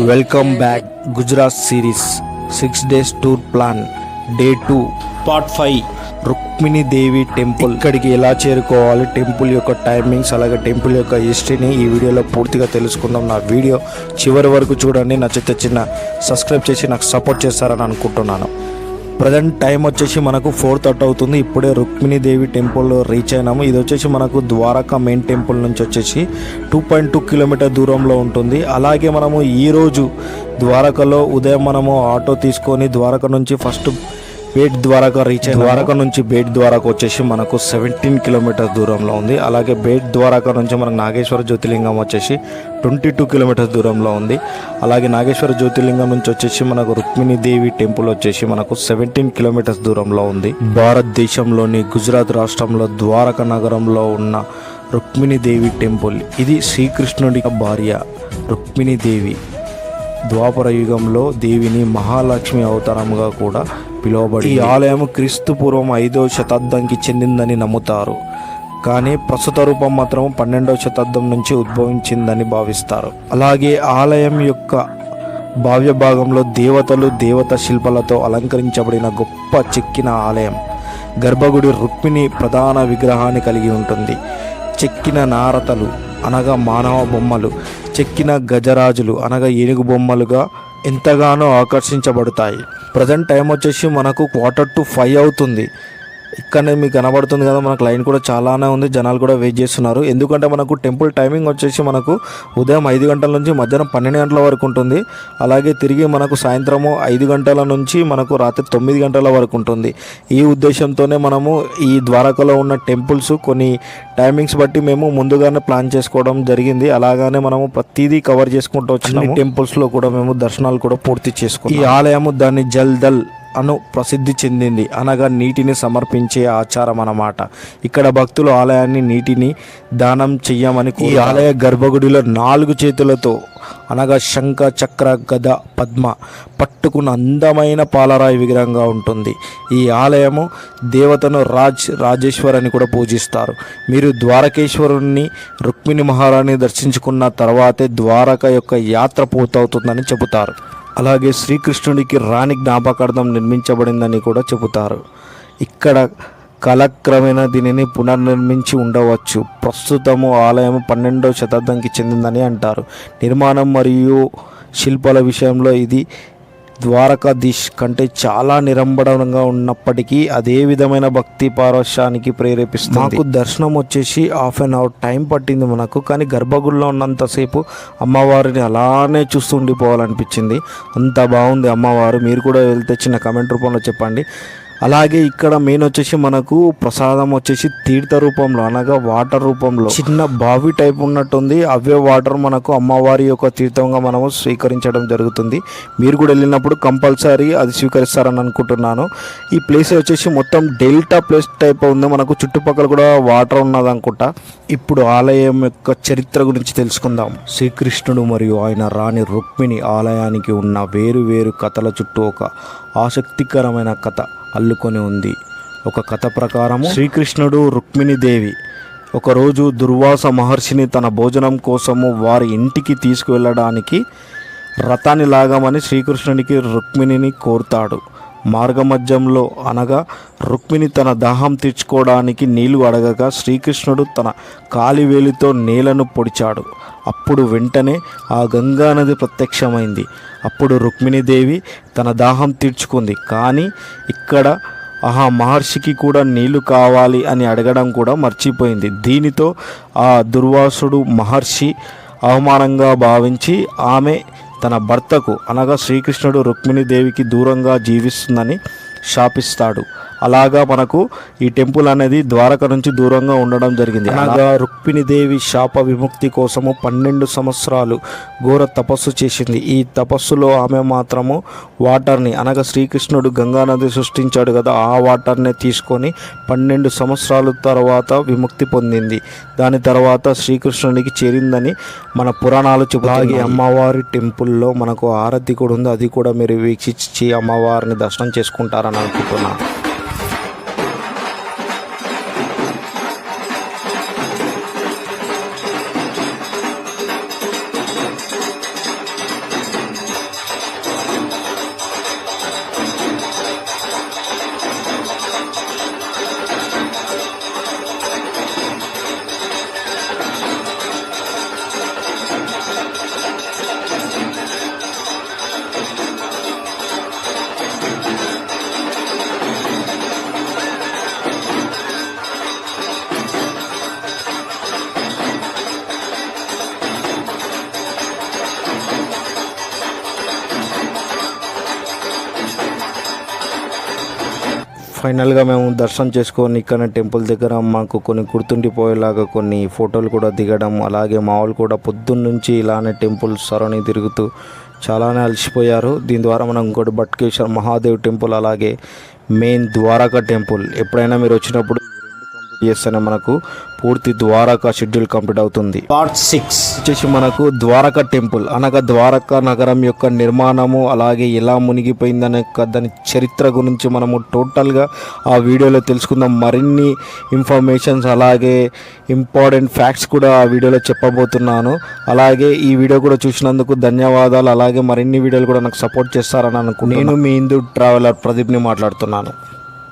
Welcome back Gujarat series 6 days tour plan day 2 part 5 Rukmini Devi temple. ఇక్కడికి ఎలా చేరుకోవాలి, టెంపుల్ యొక్క టైమింగ్స్, అలాగే టెంపుల్ యొక్క హిస్టరీని ఈ వీడియోలో పూర్తిగా తెలుసుకుందాం. నా వీడియో చివరి వరకు చూడండి. నచ్చితే చిన్న సబ్స్క్రైబ్ చేసి నాకు సపోర్ట్ చేస్తారని అనుకుంటున్నాను. ప్రజెంట్ టైం వచ్చేసి మనకు 4:30 అవుతుంది. ఇప్పుడే రుక్మిణి దేవి టెంపుల్ రీచ్ అయినాము. ఇది వచ్చేసి మనకు ద్వారకా మెయిన్ టెంపుల్ నుంచి వచ్చేసి 2.2 కిలోమీటర్ దూరంలో ఉంటుంది. అలాగే మనము ఈరోజు ద్వారకలో ఉదయం మనము ఆటో తీసుకొని ద్వారక నుంచి ఫస్ట్ బేట్ ద్వారకా రీచ్ అయిన ద్వారక నుంచి బేట్ ద్వారకా వచ్చేసి మనకు 17 కిలోమీటర్ దూరంలో ఉంది. అలాగే బేట్ ద్వారకా నుంచి మనకు నాగేశ్వర జ్యోతిర్లింగం వచ్చేసి 22 కిలోమీటర్స్ దూరంలో ఉంది. అలాగే నాగేశ్వర జ్యోతిర్లింగం నుంచి వచ్చేసి మనకు రుక్మిణి దేవి టెంపుల్ వచ్చేసి మనకు 17 కిలోమీటర్స్ దూరంలో ఉంది. భారతదేశంలోని గుజరాత్ రాష్ట్రంలో ద్వారకా నగరంలో ఉన్న రుక్మిణి దేవి టెంపుల్. ఇది శ్రీకృష్ణుడి భార్య రుక్మిణి దేవి. ద్వాపర యుగంలో దేవిని మహాలక్ష్మి అవతారంగా కూడా పిలువబడి ఈ ఆలయం క్రీస్తు పూర్వం 5వ శతాబ్దంకి చెందిందని నమ్ముతారు. కానీ ప్రస్తుత రూపం మాత్రం 12వ శతాబ్దం నుంచి ఉద్భవించిందని భావిస్తారు. అలాగే ఆలయం యొక్క భావ్య భాగంలో దేవతలు దేవత శిల్పాలతో అలంకరించబడిన గొప్ప చెక్కిన ఆలయం. గర్భగుడి రుక్మిణి ప్రధాన విగ్రహాన్ని కలిగి ఉంటుంది. చెక్కిన నారతలు అనగా మానవ బొమ్మలు, చెక్కిన గజరాజులు అనగా ఏనుగు బొమ్మలుగా ఎంతగానో ఆకర్షించబడతాయి. ప్రజెంట్ టైం వచ్చేసి మనకు 4:45 అవుతుంది. ఇక్కడనే మీకు కనబడుతుంది కదా, మనకు లైన్ కూడా చాలానే ఉంది, జనాలు కూడా వెయిట్ చేస్తున్నారు. ఎందుకంటే మనకు టెంపుల్ టైమింగ్ వచ్చేసి మనకు ఉదయం 5 గంటల నుంచి మధ్యాహ్నం 12 గంటల వరకు ఉంటుంది. అలాగే తిరిగి మనకు సాయంత్రము 5 గంటల నుంచి మనకు రాత్రి 9 గంటల వరకు ఉంటుంది. ఈ ఉద్దేశంతోనే మనము ఈ ద్వారకలో ఉన్న టెంపుల్స్ కొన్ని టైమింగ్స్ బట్టి మేము ముందుగానే ప్లాన్ చేసుకోవడం జరిగింది. అలాగానే మనము ప్రతిదీ కవర్ చేసుకుంటూ వచ్చిన టెంపుల్స్లో కూడా మేము దర్శనాలు కూడా పూర్తి చేసుకున్నాం. ఈ ఆలయము దాన్ని జల్దల్ అను ప్రసిద్ధి చెందింది, అనగా నీటిని సమర్పించే ఆచారం అన్నమాట. ఇక్కడ భక్తులు ఆలయాన్ని నీటిని దానం చెయ్యమని. ఈ ఆలయ గర్భగుడిలో 4 చేతులతో అనగా శంఖ చక్ర గద పద్మ పట్టుకున్న అందమైన పాలరాయి విగ్రహంగా ఉంటుంది. ఈ ఆలయము దేవతను రాజేశ్వర్ అని కూడా పూజిస్తారు. మీరు ద్వారకేశ్వరుణ్ణి రుక్మిణి మహారాణి దర్శించుకున్న తర్వాతే ద్వారక యొక్క యాత్ర పూర్తవుతుందని చెబుతారు. అలాగే శ్రీకృష్ణుడికి రాణి జ్ఞాపకార్థం నిర్మించబడిందని కూడా చెబుతారు. ఇక్కడ కాలక్రమేణా దీనిని పునర్నిర్మించి ఉండవచ్చు. ప్రస్తుతము ఆలయం 12వ శతాబ్దంకి చెందిందని అంటారు. నిర్మాణం మరియు శిల్పాల విషయంలో ఇది ద్వారకాధీష్ కంటే చాలా నిరంబడంగా ఉన్నప్పటికీ అదే విధమైన భక్తి పారవశ్యానికి ప్రేరేపిస్తుంది. మాకు దర్శనం వచ్చేసి 1/2 hour టైం పట్టింది మనకు. కానీ గర్భగుడిలో ఉన్నంతసేపు అమ్మవారిని అలానే చూస్తూ ఉండిపోవాలనిపించింది. అంత బాగుంది అమ్మవారు. మీరు కూడా వెళ్తే చిన్న కామెంట్ రూపంలో చెప్పండి. అలాగే ఇక్కడ మెయిన్ వచ్చేసి మనకు ప్రసాదం వచ్చేసి తీర్థ రూపంలో అనగా వాటర్ రూపంలో చిన్న బావి టైప్ ఉన్నట్టుంది. అవే వాటర్ మనకు అమ్మవారి యొక్క తీర్థంగా మనము స్వీకరించడం జరుగుతుంది. మీరు కూడా వెళ్ళినప్పుడు కంపల్సరీ అది స్వీకరిస్తారని అనుకుంటున్నాను. ఈ ప్లేస్ వచ్చేసి మొత్తం డెల్టా ప్లేస్ టైప్ ఉంది. మనకు చుట్టుపక్కల కూడా వాటర్ ఉన్నది అనుకుంటా. ఇప్పుడు ఆలయం యొక్క చరిత్ర గురించి తెలుసుకుందాం. శ్రీకృష్ణుడు మరియు ఆయన రాణి రుక్మిణి ఆలయానికి ఉన్న వేరు వేరు కథల చుట్టూ ఒక ఆసక్తికరమైన కథ అల్లుకొని ఉంది. ఒక కథ ప్రకారము శ్రీకృష్ణుడు రుక్మిణి దేవి ఒకరోజు దుర్వాస మహర్షిని తన భోజనం కోసము వారి ఇంటికి తీసుకువెళ్ళడానికి రథాన్ని లాగమని శ్రీకృష్ణునికి రుక్మిణిని కోరుతాడు. మార్గమధ్యంలో అనగా రుక్మిణి తన దాహం తీర్చుకోవడానికి నీళ్లు అడగగా శ్రీకృష్ణుడు తన కాలివేలితో నేలను పొడిచాడు. అప్పుడు వెంటనే ఆ గంగానది ప్రత్యక్షమైంది. అప్పుడు రుక్మిణీదేవి తన దాహం తీర్చుకుంది. కానీ ఇక్కడ మహర్షికి కూడా నీళ్లు కావాలి అని అడగడం కూడా మర్చిపోయింది. దీనితో ఆ దుర్వాసుడు మహర్షి అవమానంగా భావించి ఆమె తన భర్తకు అనగా శ్రీకృష్ణుడు రుక్మిణీదేవికి దూరంగా జీవిస్తుందని శాపిస్తాడు. అలాగా మనకు ఈ టెంపుల్ అనేది ద్వారక నుంచి దూరంగా ఉండడం జరిగింది. అనగా రుక్మిణీదేవి శాప విముక్తి కోసము 12 సంవత్సరాలు ఘోర తపస్సు చేసింది. ఈ తపస్సులో ఆమె మాత్రము వాటర్ని అనగా శ్రీకృష్ణుడు గంగానది సృష్టించాడు కదా, ఆ వాటర్ని తీసుకొని 12 సంవత్సరాల తర్వాత విముక్తి పొందింది. దాని తర్వాత శ్రీకృష్ణుడికి చేరిందని మన పురాణాలు చెబుతాయి. అమ్మవారి టెంపుల్లో మనకు ఆరతి కూడా ఉంది. అది కూడా మీరు వీక్షించి అమ్మవారిని దర్శనం చేసుకుంటారని అనుకుంటున్నాను. ఫైనల్గా మేము దర్శనం చేసుకొని ఇక్కడ టెంపుల్ దగ్గర మాకు కొన్ని గుర్తుండిపోయేలాగా కొన్ని ఫోటోలు కూడా దిగడం, అలాగే మా వాళ్ళు కూడా పొద్దున్న నుంచి ఇలానే టెంపుల్ సరౌండింగ్ తిరుగుతూ చాలానే అలసిపోయారు. దీని ద్వారా మనం ఇంకోటి బట్కేశ్వర మహాదేవ్ టెంపుల్, అలాగే మెయిన్ ద్వారకా టెంపుల్ ఎప్పుడైనా మీరు వచ్చినప్పుడు చేస్తేనే మనకు పూర్తి ద్వారకా షెడ్యూల్ కంప్లీట్ అవుతుంది. పార్ట్ 6 వచ్చేసి మనకు ద్వారకా టెంపుల్ అనగా ద్వారకా నగరం యొక్క నిర్మాణము, అలాగే ఎలా మునిగిపోయిందనే దాని చరిత్ర గురించి మనము టోటల్గా ఆ వీడియోలో తెలుసుకుందాం. మరిన్ని ఇన్ఫర్మేషన్స్ అలాగే ఇంపార్టెంట్ ఫ్యాక్ట్స్ కూడా ఆ వీడియోలో చెప్పబోతున్నాను. అలాగే ఈ వీడియో కూడా చూసినందుకు ధన్యవాదాలు. అలాగే మరిన్ని వీడియోలు కూడా నాకు సపోర్ట్ చేస్తారని అనుకుంటున్నాను. నేను మీ హిందూ ట్రావెలర్ ప్రదీప్ని మాట్లాడుతున్నాను.